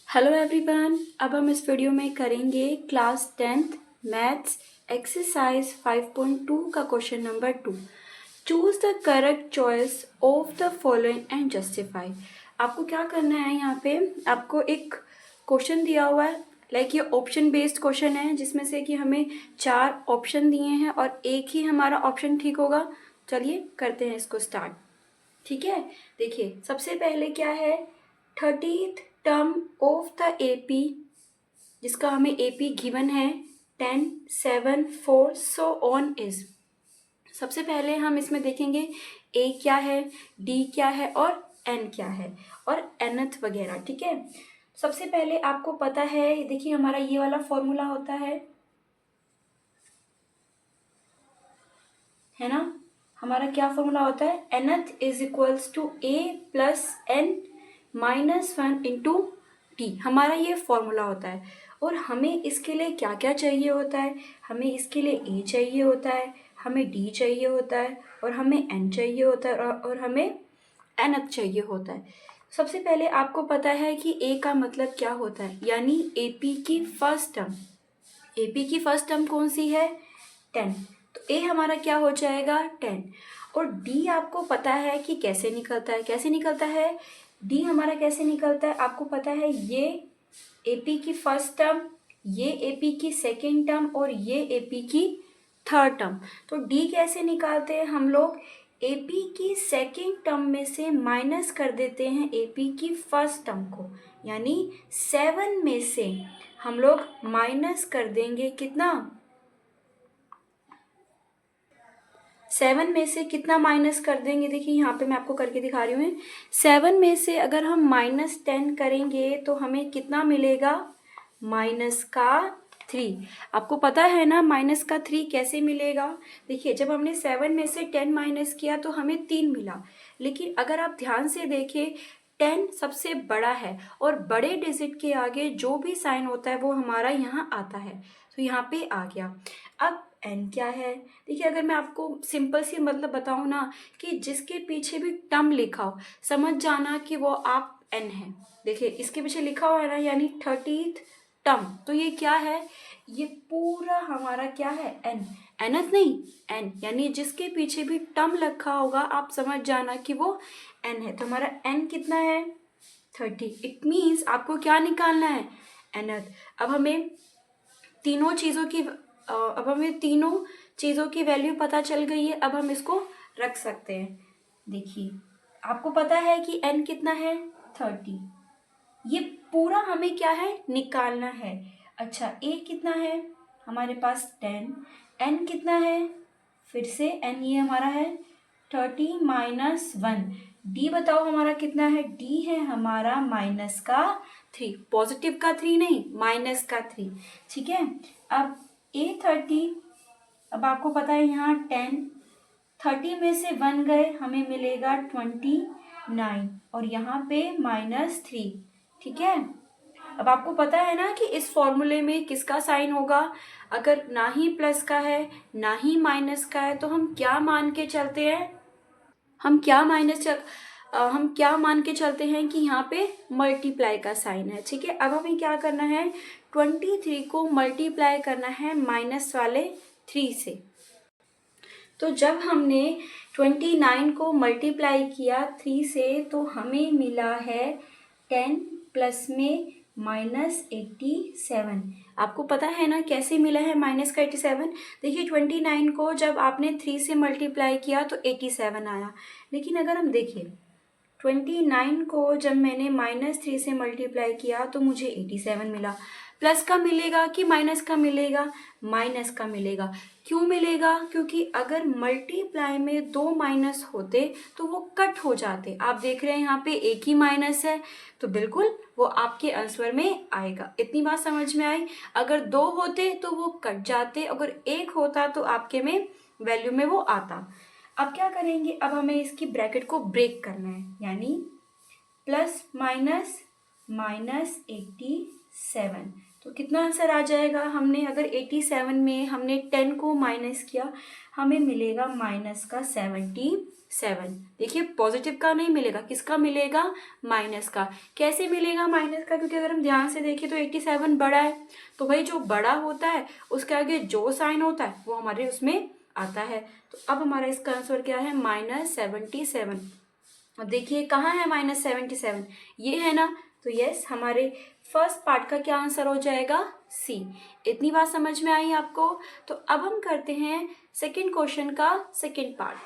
Hello everyone, अब हम इस वीडियो में करेंगे क्लास 10th मैथ्स एक्सरसाइज 5.2 का question number 2। Choose the correct choice of the following and justify. आपको क्या करना है, यहाँ पे आपको एक क्वेश्चन दिया हुआ है, ये ऑप्शन बेस्ड क्वेश्चन है जिसमें से कि हमें 4 ऑप्शन दिए हैं और एक ही हमारा ऑप्शन ठीक होगा। चलिए करते हैं इसको स्टार्ट। ठीक है, देखिए सबसे पहले क्या है, 30th term of the AP, जिसका हमें एपी गिवन है 10, 7, 4 सो ऑन इज। सबसे पहले हम इसमें देखेंगे ए क्या है, डी क्या है और एन क्या है और एनथ वगैरह। ठीक है, सबसे पहले आपको पता है, देखिए हमारा ये वाला फॉर्मूला होता है ना, हमारा क्या फॉर्मूला होता है, nth is equals to A plus N minus 1 into T, हमारा ये फॉर्मूला होता है। और हमें इसके लिए क्या क्या चाहिए होता है, हमें इसके लिए ए चाहिए होता है, हमें डी चाहिए होता है और हमें एन चाहिए होता है और हमें एनथ चाहिए होता है। सबसे पहले आपको पता है कि ए का मतलब क्या होता है, यानी एपी की फर्स्ट टर्म। एपी की फर्स्ट टर्म कौन सी है, 10, तो ए हमारा क्या हो जाएगा 10। और डी आपको पता है कि कैसे निकलता है, कैसे निकलता है डी हमारा, कैसे निकलता है आपको पता है, ये एपी की फर्स्ट टर्म, ये एपी की सेकेंड टर्म और ये एपी की थर्ड टर्म। तो डी कैसे निकालते हैं हम लोग, एपी की सेकेंड टर्म में से माइनस कर देते हैं एपी की फर्स्ट टर्म को, यानी 7 में से हम लोग माइनस कर देंगे कितना, 7 में से कितना माइनस कर देंगे, देखिए यहाँ पे मैं आपको करके दिखा रही हूँ। 7 में से अगर हम -10 करेंगे तो हमें कितना मिलेगा, -3। आपको पता है ना -3 कैसे मिलेगा, देखिए जब हमने 7 में से 10 माइनस किया तो हमें 3 मिला। लेकिन अगर आप ध्यान से देखें, 10 सबसे बड़ा है और बड़े डिजिट के आगे जो भी साइन होता है वो हमारा यहाँ आता है, तो यहाँ पे आ गया। अब एन क्या है, देखिए अगर मैं आपको सिंपल सी मतलब बताऊँ ना, कि जिसके पीछे भी टर्म लिखा हो समझ जाना कि वो आप एन है। देखिए इसके पीछे लिखा हुआ है ना, यानी 30th टर्म, तो ये क्या है, ये पूरा हमारा क्या है एन, एनथ नहीं एन, यानी जिसके पीछे भी टर्म लिखा होगा आप समझ जाना कि वो एन है। तो हमारा एन कितना है 30। इट मीन्स आपको क्या निकालना है, एनथ। अब हमें तीनों चीज़ों की वैल्यू पता चल गई है, अब हम इसको रख सकते हैं। देखिए आपको पता है कि n कितना है 30, ये पूरा हमें क्या है निकालना है। अच्छा a कितना है हमारे पास 10, n कितना है, फिर से n ये हमारा है 30 माइनस 1, d बताओ हमारा कितना है, d है हमारा -3, पॉजिटिव का 3 नहीं -3। ठीक है, अब a30, अब आपको पता है यहाँ 10, 30 में से 1 गए हमें मिलेगा 29 और यहाँ पे -3। ठीक है, अब आपको पता है ना कि इस फॉर्मूले में किसका साइन होगा, अगर ना ही प्लस का है ना ही माइनस का है तो हम क्या मान के चलते हैं, हम क्या मान के चलते हैं कि यहाँ पे मल्टीप्लाई का साइन है। ठीक है, अब हमें क्या करना है, 23 को मल्टीप्लाई करना है माइनस वाले 3 से। तो जब हमने 29 को मल्टीप्लाई किया 3 से तो हमें मिला है 10 प्लस में -87। आपको पता है ना कैसे मिला है -87, देखिए 29 को जब आपने 3 से मल्टीप्लाई किया तो 87 आया। लेकिन अगर हम देखें 29 को जब मैंने -3 से मल्टीप्लाई किया तो मुझे 87 मिला। प्लस का मिलेगा कि माइनस का मिलेगा, माइनस का मिलेगा। क्यों मिलेगा, क्योंकि अगर मल्टीप्लाई में 2 माइनस होते तो वो कट हो जाते। आप देख रहे हैं यहाँ पे एक ही माइनस है तो बिल्कुल वो आपके आंसर में आएगा। इतनी बात समझ में आई, अगर 2 होते तो वो कट जाते, अगर 1 होता तो आपके में वैल्यू में वो आता। अब क्या करेंगे, अब हमें इसकी ब्रैकेट को ब्रेक करना है, यानी प्लस माइनस -87, तो कितना आंसर आ जाएगा, हमने अगर 87 में हमने 10 को माइनस किया हमें मिलेगा -77। 7। देखिए पॉजिटिव का नहीं मिलेगा, किसका मिलेगा? माइनस का। कैसे मिलेगा माइनस का? क्योंकि अगर हम ध्यान से देखें तो 87 बड़ा है, तो भाई जो बड़ा होता है उसके आगे जो साइन होता है वो हमारे उसमें आता है। तो अब हमारा इसका आंसर क्या है? -77। अब देखिए कहाँ है -77? ये है ना। तो यस, हमारे फर्स्ट पार्ट का क्या आंसर हो जाएगा? सी। इतनी बात समझ में आई आपको? तो अब हम करते हैं सेकंड क्वेश्चन का second part.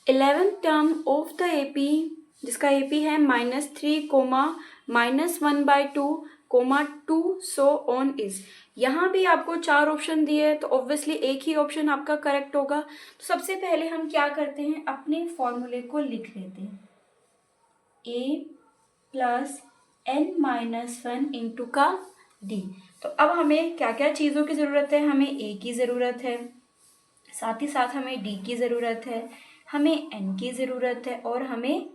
11th term of the AP, जिसका एपी है -3, -1/2, -2 सो ऑन इज। यहाँ भी आपको 4 ऑप्शन दिए हैं, तो ऑब्वियसली एक ही ऑप्शन आपका करेक्ट होगा। तो सबसे पहले हम क्या करते हैं, अपने फॉर्मूले को लिख लेते हैं। a प्लस n-1 इंटू का d। तो अब हमें क्या क्या चीज़ों की ज़रूरत है? हमें a की ज़रूरत है, साथ ही साथ हमें d की ज़रूरत है, हमें n की ज़रूरत है और हमें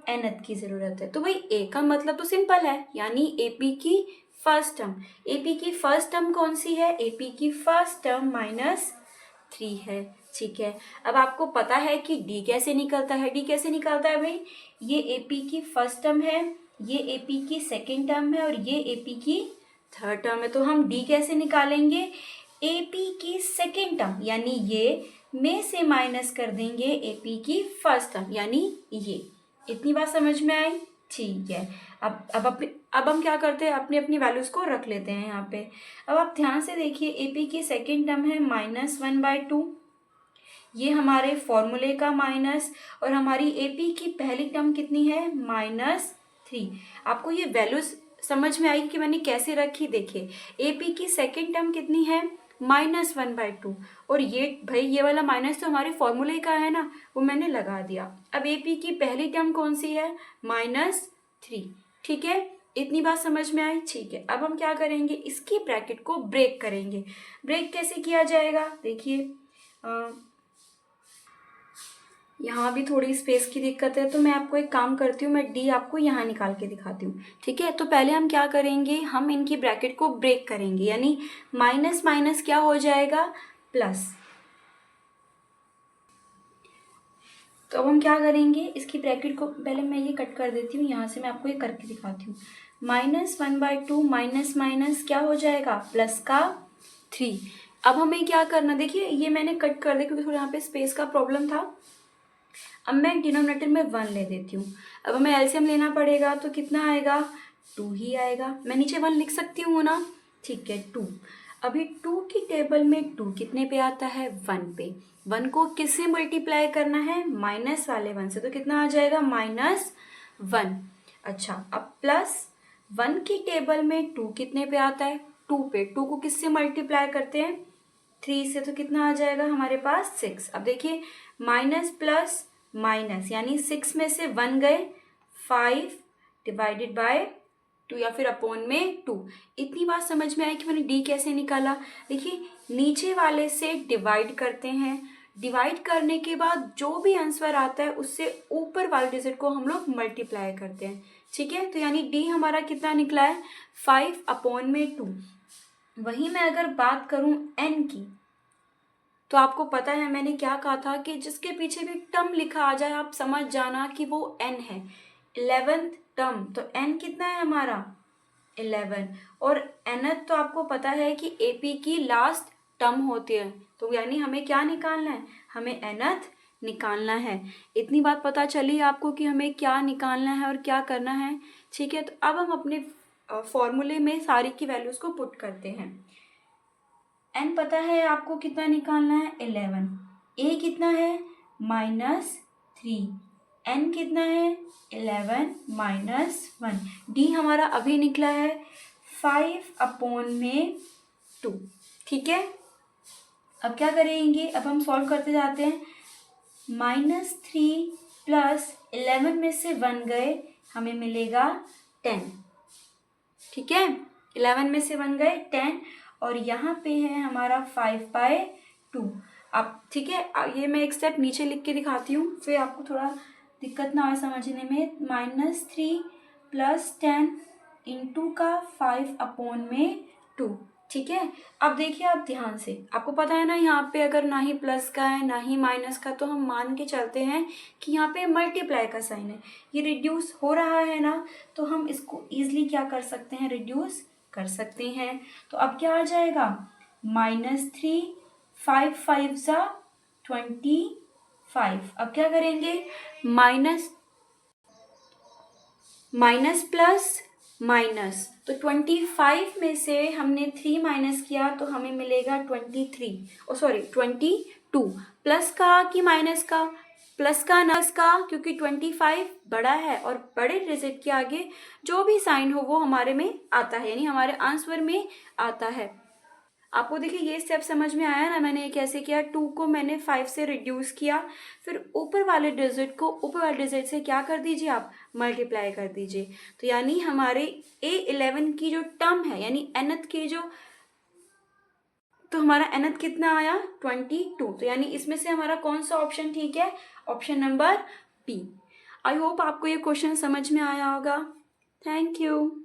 nth की ज़रूरत है। तो भाई a का मतलब तो सिंपल है, यानी AP की फर्स्ट टर्म। AP की फर्स्ट टर्म कौन सी है? AP की फर्स्ट टर्म -3 है। ठीक है, अब आपको पता है कि D कैसे निकलता है? D कैसे निकलता है भाई? ये AP की फर्स्ट टर्म है, ये AP की सेकेंड टर्म है और ये AP की थर्ड टर्म है। तो हम D कैसे निकालेंगे? AP की सेकेंड टर्म यानी ये में से माइनस कर देंगे AP की फर्स्ट टर्म यानी ये। इतनी बात समझ में आई? ठीक है, अब हम क्या करते हैं, अपनी अपनी वैल्यूज को रख लेते हैं यहाँ पे। अब आप ध्यान से देखिए, AP की सेकेंड टर्म है -1/2, ये हमारे फॉर्मूले का माइनस, और हमारी AP की पहली टर्म कितनी है? -3। आपको ये वैल्यूज समझ में आई कि मैंने कैसे रखी? देखिए AP की सेकेंड टर्म कितनी है? -1/2, और ये भाई ये वाला माइनस तो हमारे फॉर्मूले का है ना, वो मैंने लगा दिया। अब AP की पहली टर्म कौन सी है? -3। ठीक है, इतनी बात समझ में आई? ठीक है, अब हम क्या करेंगे, इसकी ब्रैकेट को ब्रेक करेंगे। ब्रेक कैसे किया जाएगा? देखिए यहाँ भी थोड़ी स्पेस की दिक्कत है, तो मैं आपको एक काम करती हूँ, मैं D आपको यहाँ निकाल के दिखाती हूँ। ठीक है, तो पहले हम क्या करेंगे, हम इनकी ब्रैकेट को ब्रेक करेंगे, यानी माइनस माइनस क्या हो जाएगा? प्लस। तो अब हम क्या करेंगे, इसकी ब्रैकेट को पहले मैं ये कट कर देती हूँ, यहाँ से मैं आपको ये करके दिखाती हूँ। -1/2 माइनस माइनस क्या हो जाएगा? प्लस का 3। अब हमें क्या करना, देखिए ये मैंने कट कर दिया क्योंकि थोड़ा यहाँ पे स्पेस का प्रॉब्लम था। अब मैं डिनोमिनेटर में 1 ले देती हूँ। अब हमें एलसीएम लेना पड़ेगा, तो कितना आएगा? 2 ही आएगा। मैं नीचे 1 लिख सकती हूँ ना? ठीक है, 2। अभी 2 की टेबल में 2 कितने पे आता है? 1 पे। 1 को किससे मल्टीप्लाई करना है? माइनस वाले 1 से, तो कितना आ जाएगा? -1। अच्छा, अब प्लस 1 की टेबल में 2 कितने पे आता है? 2 पे। 2 को किससे मल्टीप्लाई करते हैं? 3 से, तो कितना आ जाएगा हमारे पास? 6। अब देखिए माइनस प्लस माइनस, यानी 6 में से 1 गए, 5 डिवाइडेड बाय 2 या फिर अपॉन में 2। इतनी बात समझ में आई कि मैंने D कैसे निकाला? देखिए नीचे वाले से डिवाइड करते हैं, डिवाइड करने के बाद जो भी आंसर आता है उससे ऊपर वाले डिजिट को हम लोग मल्टीप्लाई करते हैं। ठीक है, तो यानी D हमारा कितना निकला है? 5/2। वहीं मैं अगर बात करूं n की, तो आपको पता है मैंने क्या कहा था कि जिसके पीछे भी टर्म लिखा आ जाए आप समझ जाना कि वो n है। 11th टर्म, तो n कितना है हमारा? 11। और nth तो आपको पता है कि AP की लास्ट टर्म होती है, तो यानी हमें क्या निकालना है? हमें nth निकालना है। इतनी बात पता चली आपको कि हमें क्या निकालना है और क्या करना है। ठीक है, तो अब हम अपने फॉर्मूले में सारी की वैल्यूज को पुट करते हैं। n पता है आपको कितना निकालना है? 11। a कितना है? -3। n कितना है? 11 -1। d हमारा अभी निकला है 5/2। ठीक है, अब क्या करेंगे, अब हम सॉल्व करते जाते हैं। -3 प्लस 11 में से 1 गए, हमें मिलेगा 10। ठीक है, 11 में से 1 गए 10, और यहाँ पे है हमारा 5/2। अब ठीक है, ये मैं एक स्टेप नीचे लिख के दिखाती हूँ, फिर आपको थोड़ा दिक्कत ना आए समझने में। -3 प्लस 10 इंटू का 5/2, ठीक है। अब देखिए आप ध्यान से, आपको पता है ना यहाँ पे अगर ना ही प्लस का है ना ही माइनस का, तो हम मान के चलते हैं कि यहाँ पे मल्टीप्लाई का साइन है। ये रिड्यूस हो रहा है ना, तो हम इसको ईजिली क्या कर सकते हैं, रिड्यूस कर सकते हैं। तो अब क्या आ जाएगा, -3, 5 5 सा 25। अब क्या करेंगे, माइनस प्लस माइनस, तो 25 में से हमने 3 माइनस किया तो हमें मिलेगा 23, 22। प्लस का कि माइनस का, प्लस का ना का, क्योंकि 25 बड़ा है और बड़े डिजिट के आगे जो भी साइन हो वो हमारे में आता है, यानी हमारे आंसर में आता है। आपको देखिए ये स्टेप समझ में आया ना, मैंने कैसे किया, 2 को मैंने 5 से रिड्यूस किया, फिर ऊपर वाले डिजिट से क्या कर दीजिए आप, मल्टीप्लाई कर दीजिए। तो यानी हमारे A11 की जो टर्म है, यानी nth की जो, तो हमारा nth कितना आया, 22। तो यानी इसमें से हमारा कौन सा ऑप्शन ठीक है, option number B. I hope आपको ये क्वेश्चन समझ में आया होगा। Thank you.